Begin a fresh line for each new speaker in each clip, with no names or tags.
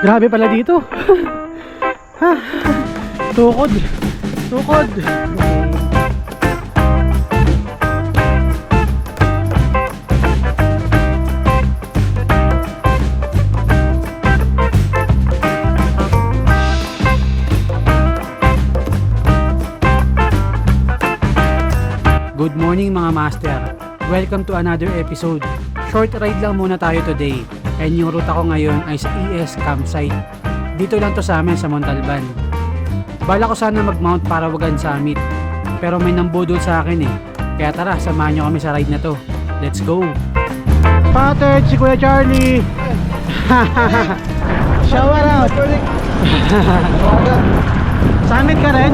Grabe pala dito. Ha? Tukod. Tukod. Good morning mga master. Welcome to another episode. Short ride lang muna tayo today. And yung route ako ngayon ay sa ES Campsite. Dito lang to sa amin sa Montalban. Bala ko sana mag-Mount Parawagan Summit. Pero may nambudol sa akin eh. Kaya tara, samahan nyo kami sa ride na to. Let's go! Paterd, si Kuya Charlie! Shower out! Summit ka rin?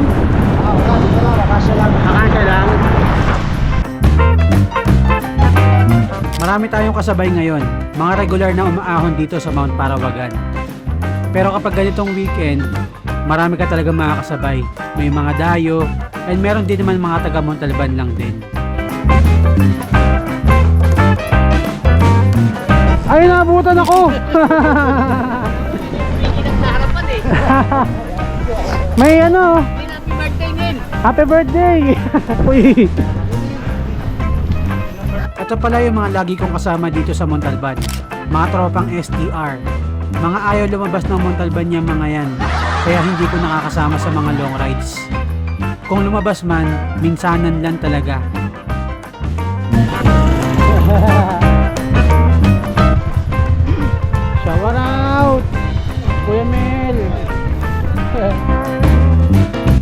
Akasya lang. Marami tayong kasabay ngayon, mga regular na umaahon dito sa Mount Parawagan. Pero kapag ganitong weekend, marami ka talaga makakasabay. May mga dayo, and meron din naman mga taga Montalban lang din. Ay, nabutan ako! May ano?
Happy birthday, Nin!
Happy birthday! Uy! Ito pala yung mga lagi kong kasama dito sa Montalban. Mga tropang STR. Mga ayaw lumabas ng Montalban niya mga yan. Kaya hindi ko nakakasama sa mga long rides. Kung lumabas man, minsanan lang talaga. Shower out! Kuya Mel!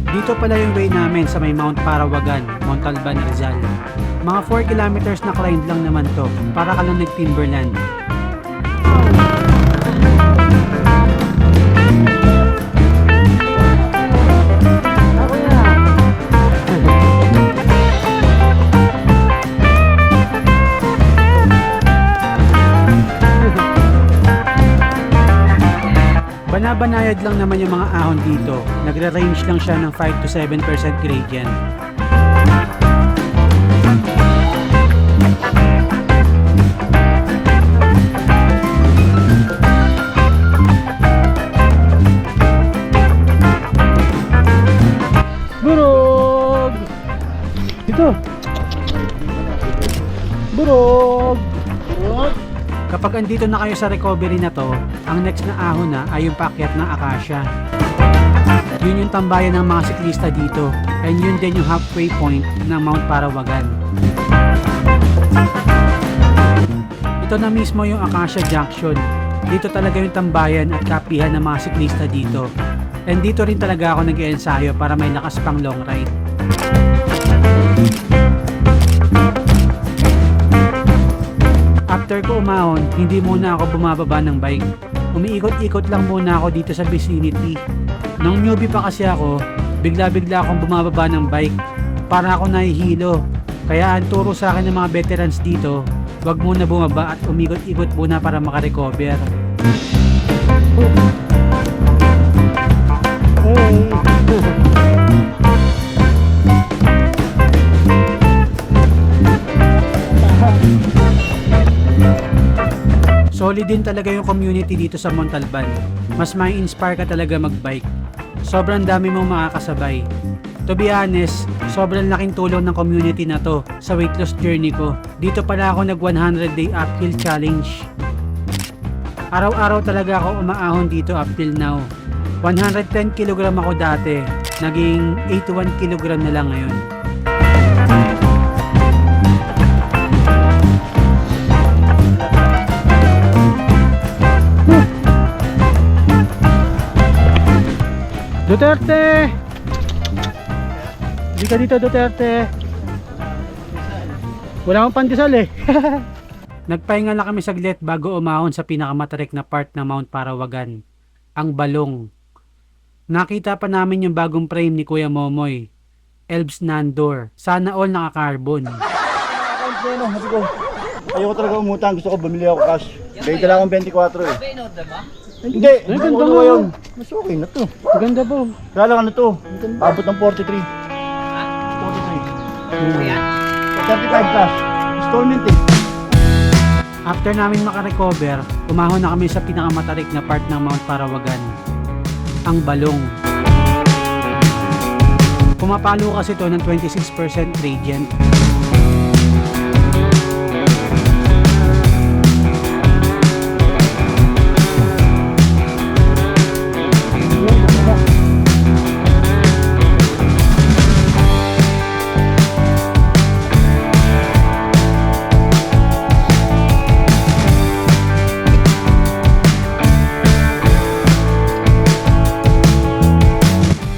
Dito pala yung way namin sa may Mount Parawagan, Montalban, Rizal. Mga 4 kilometers na climb lang naman to, para ka lang nag-Timberland. Banabanayad lang naman yung mga ahon dito. Nagre-range lang siya ng 5 to 7% gradient. Burog! Dito! Burog! Burog! Kapag andito na kayo sa recovery na to, ang next na ahon na ay yung paakyat ng Acacia. Yun yung tambayan ng mga siklista dito, and yun din yung halfway point ng Mount Parawagan. Ito na mismo yung Acacia Junction. Dito talaga yung tambayan at kapihan ng mga siklista dito. And dito rin talaga ako nag-iensayo para may lakas pang long ride. After ko umahon, hindi muna ako bumababa ng bike. Umiikot-ikot lang muna ako dito sa vicinity. Nung newbie pa kasi ako, bigla-bigla akong bumababa ng bike. Para ako nahihilo. Kaya ang turo sa akin ng mga veterans dito, wag muna bumaba at umikot-ikot muna para makarecover. Solid din talaga yung community dito sa Montalban. Mas may inspire ka talaga magbike. Sobrang dami mong makakasabay. To be honest, sobrang laking tulong ng community na to sa weight loss journey ko. Dito pala ako nag 100 day uphill challenge. Araw-araw talaga ako umaahon dito up till now. 110 kg ako dati, naging 81 kg na lang ngayon. Duterte! Hindi ka dito, Duterte. Wala akong pandesal eh. Nagpahinga lang kami saglit bago umahon sa pinakamatarik na part ng Mount Parawagan, ang Balong. Nakita pa namin yung bagong frame ni Kuya Momoy, Elbs Nandor. Sana all naka-carbon.
Ayoko talaga umutang, gusto ko bumili ako cash. Kaya dala akong 24 eh. Hindi,
Ay,
hindi
ganda
ko
nga.
yun. Mas okay na to.
Ganda po.
Kaya lang ano to, abot ng 43. 43. 35 plus. Installment eh.
After namin makarecover, umahon na kami sa pinakamatarik na part ng Mount Parawagan, ang Balong. Pumapalo kasi ito ng 26% gradient.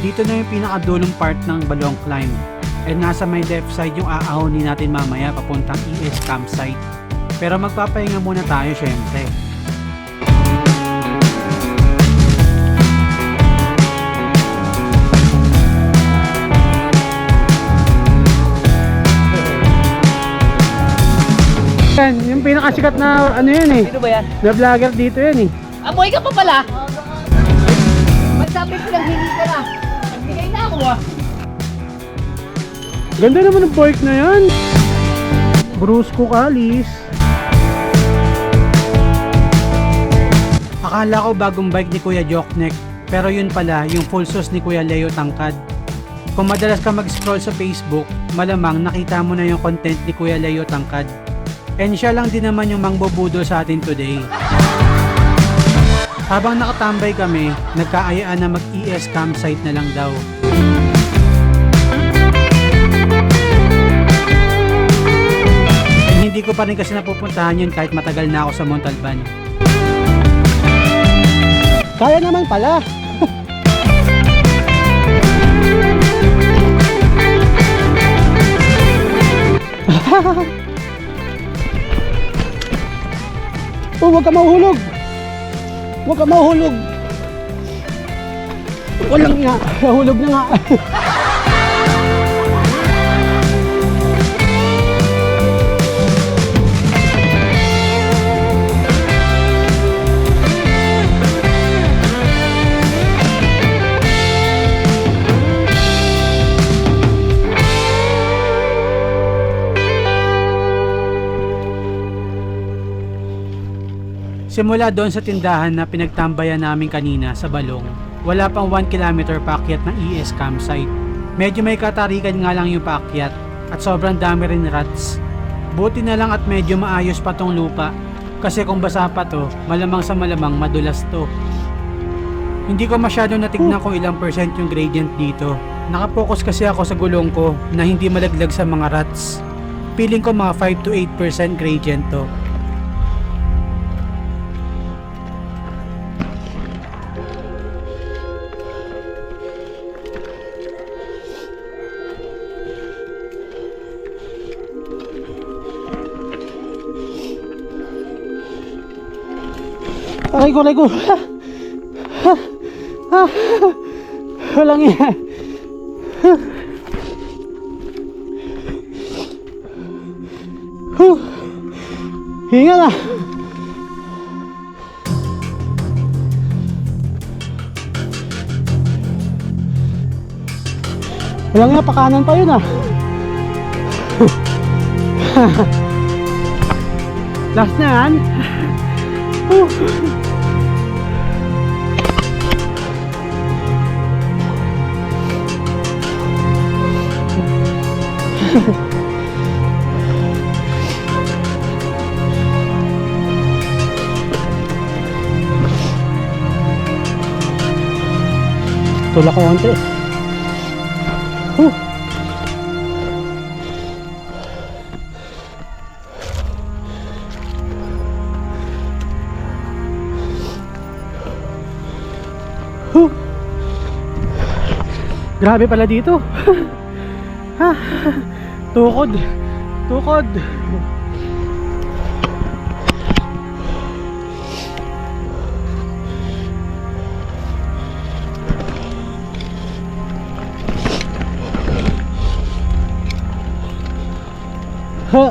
Dito na yung pinakadulong part ng Balong climb. And nasa may left side yung aahonin natin mamaya papuntang ES campsite. Pero magpapahinga muna tayo syempre. Yan, yung pinakasikat na ano yun eh.
Sino ba yan?
Na vlogger dito yun eh.
Amoy ka pa pala? Magsabi ko lang hindi ka na. Nagbigay na ako ah.
Ganda naman ng bike na yan. Brusco Kalis. Akala ko bagong bike ni Kuya Joknek, pero yun pala yung full sauce ni Kuya Leo Tangkad. Kung madalas ka mag-scroll sa Facebook, malamang nakita mo na yung content ni Kuya Leo Tangkad. And siya lang din naman yung mangbubudol sa atin today. Habang nakatambay kami, nagkaayaan na mag-ES campsite na lang daw. And hindi ko pa rin kasi napupuntahan yun kahit matagal na ako sa Montalban. Kaya naman pala! Oh, huwag ka mahuhulog! Huwag ka mahuhulog! Walang nga! Nahulog na nga! Simula doon sa tindahan na pinagtambayan namin kanina sa Balong, wala pang 1 kilometer paakyat ng ES campsite. Medyo may katarikan nga lang yung paakyat at sobrang dami rin rats. Buti na lang at medyo maayos pa tong lupa kasi kung basa pa to, malamang sa malamang madulas to. Hindi ko masyado natignan kung ilang percent yung gradient dito. Nakapokus kasi ako sa gulong ko na hindi malaglag sa mga rats. Feeling ko mga 5 to 8% gradient to. Aray ko. Walang yan. Hinga na. Walang nga, pakanan pa yun ah. Last na yan. Tulak ko konti. Grabe pala dito. Tukod. Ha.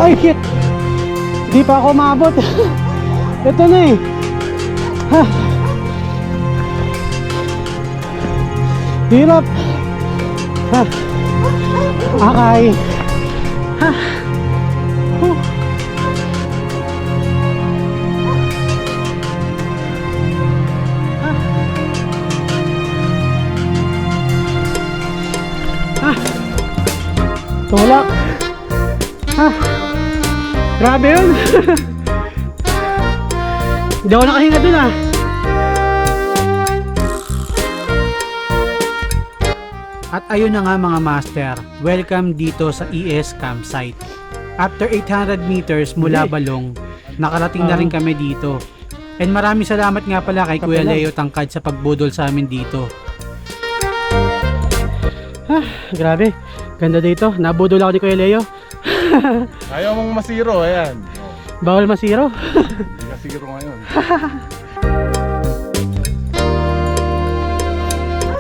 Ay shit! Di pa ako maabot. Ito na eh. Ha. Hirap. Ha. Akay. Ha. Huh. Ha. Ha. Tulak. Ha. Grabe yun. Hindi ako nakahinga dun ah. At ayun na nga mga master, welcome dito sa ES campsite. After 800 meters mula Balong, nakarating na rin kami dito. And maraming salamat nga pala kay Kuya Leo Tangkad sa pagbudol sa amin dito. Grabe, ganda dito. Nabudol ako ni Kuya Leo.
Ayaw mong masiro, ayan.
Bawal masiro.
Hindi ka siguro ngayon.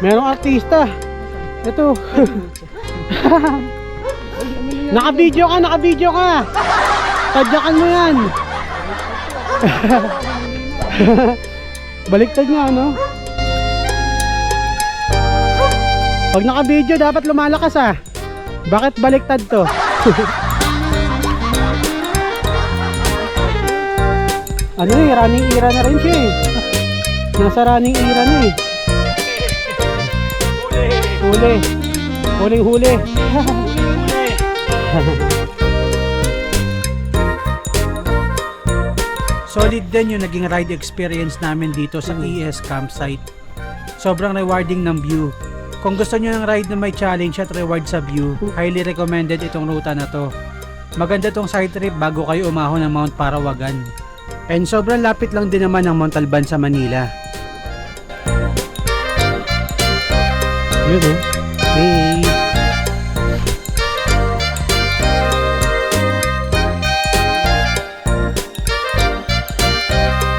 Merong artista. Ito. Naka-video ka. Tadyakan mo yan. Baliktad nga, no? Pag naka-video, dapat lumalakas ah. Bakit baliktad to? Ano eh, running era na rin siya eh. Nasa running era na eh. Huli. Solid din yung naging ride experience namin dito sa ES campsite. Sobrang rewarding ng view. Kung gusto nyo ng ride na may challenge at reward sa view, highly recommended itong ruta na to. Maganda tong side trip bago kayo umahon ng Mount Parawagan. And sobrang lapit lang din naman ng Mount Alban sa Manila. Yun o. Hey!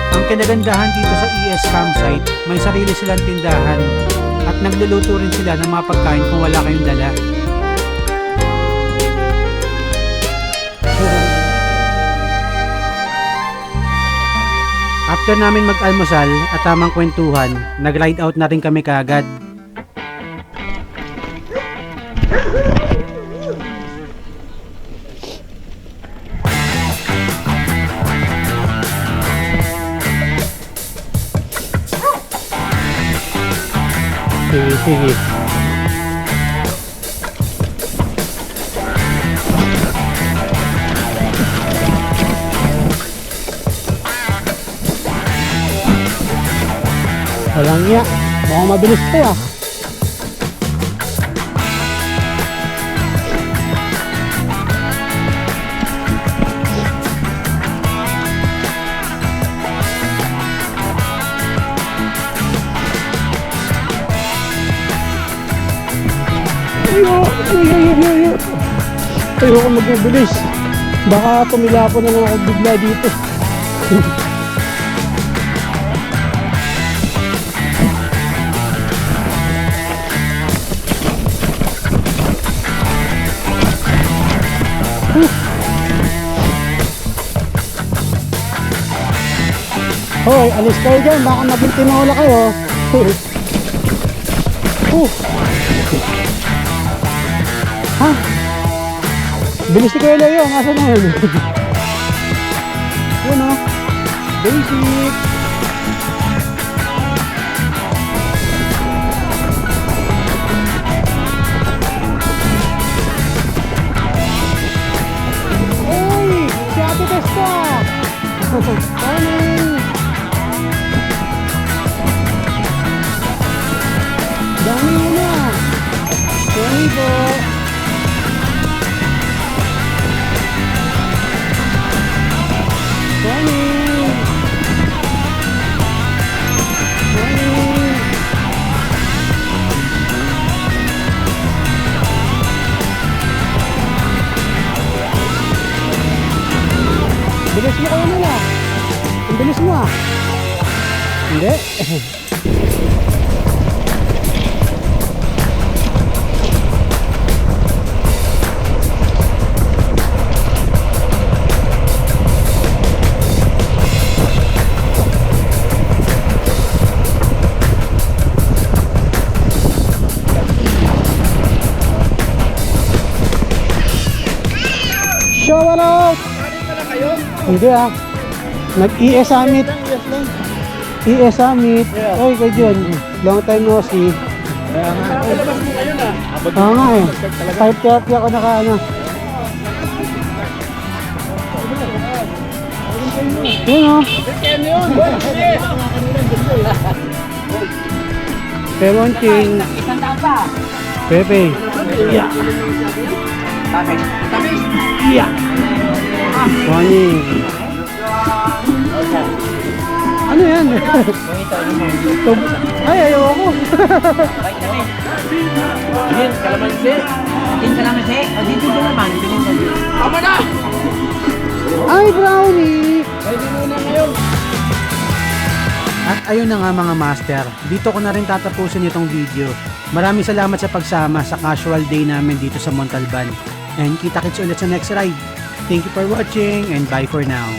Ang kinagandahan dito sa ES campsite, may sarili silang tindahan at nagluluto rin sila ng mga pagkain kung wala kayong dala. After namin mag-almusal at tamang kwentuhan, nag-ride out na rin kami kaagad. Sige. Walang iya. Mukhang mabilis to ah. Ayoko magbibilis. Baka tumila po na lang ako bigla dito. Hoy, alis kayo dyan. Baka mabintinola kayo. Ha? Bilis ni Kuya Leo. Asa na yun? Yun o. Basic. Uy! Si Ate Testa! Morning! Dami mo na! Sorry po! Morning! Morning! Bilis mo kayo nila! Ang bilis mo ah! Hindi? what up? Hindi ah. Nag-ES Summit. ES Summit. Oy, kay John. Long time no see. Oo nga eh. 5:30 ako naka-ano. Yun o. Pemonching.
Isang taon pa.
Pepe. Yeah. Yeah. Wani. Ano yan? Ay, ayaw ako.
Din, kalamansi. Din, kalamansi. O, dito din naman. Tama na!
Ay, brownie!
Pwede muna ngayon.
At ayun na nga mga master, dito ko na rin tatapusin itong video. Maraming salamat sa pagsama sa casual day namin dito sa Montalban. And kita-kits ulit sa next ride. Thank you for watching and bye for now.